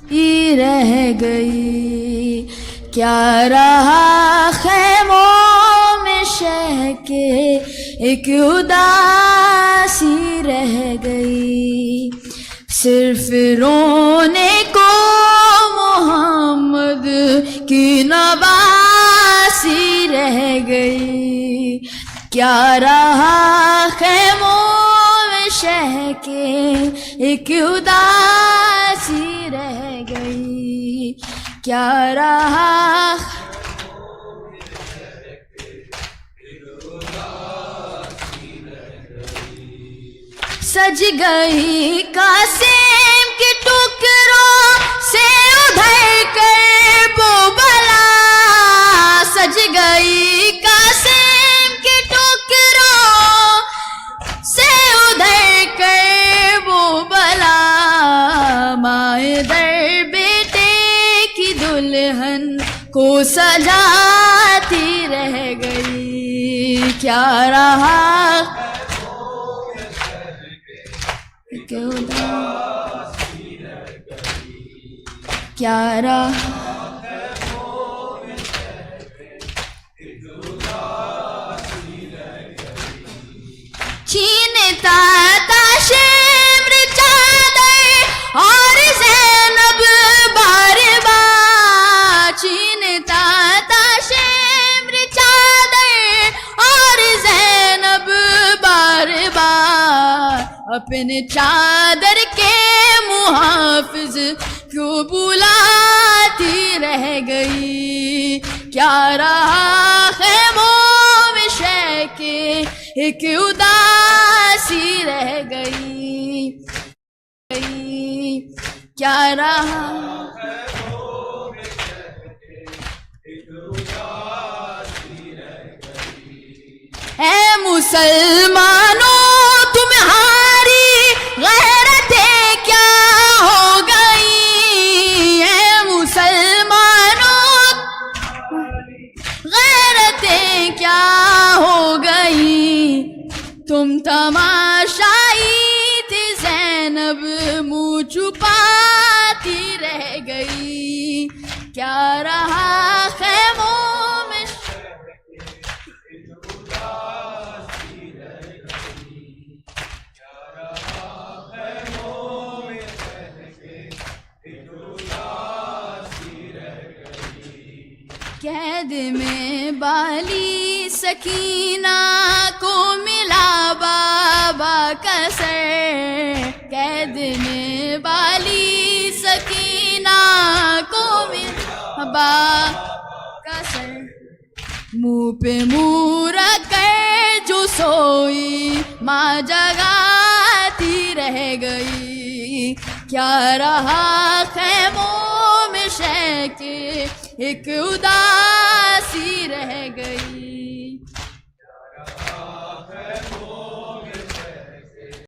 ही रह गई, क्या रहा खैमों में शह के, एक उदासी रह गई। सिर्फ रोने को मोहम्मद की नवासी रह गई, क्या रहा खैमों में शह के, एक उदासी रह गई, क्या रहा। सज गई कासिम के टुकड़ों से उधर कर वो बला, सज गई कासिम के टुकड़ों से उधर कर वो बला। माए दर बेटे की दुल्हन को सजाती रह गई, क्या रहा क्या रहा। छीनता ताशिम्र चादर और ज़ैनब बार बार, छीनता ताशिम्र चादर और ज़ैनब बार बार, अपने चादर के मुहाफिज क्यों बुलाती रह गई, क्या रहा खैमों में शह के, एक उदासी रह गई, क्या रहा। ऐ मुसलमानों तुम्हारी गैरतें क्या हो गई, ऐ मुसलमानों गैरतें क्या हो गई, तुम तमाशाई थे ज़ैनब मुँह छुपाती रह गई, क्या रहा खैमों में। कैद में बाली सकीना को मिला बाबा का सर, कैद में बाली सकीना को मिला बाबा का सर, मुँह पे मुँह रख कर जो सोई माँ जगाती रह गई, क्या रहा खैमों में शह के, एक उदासी रह गई।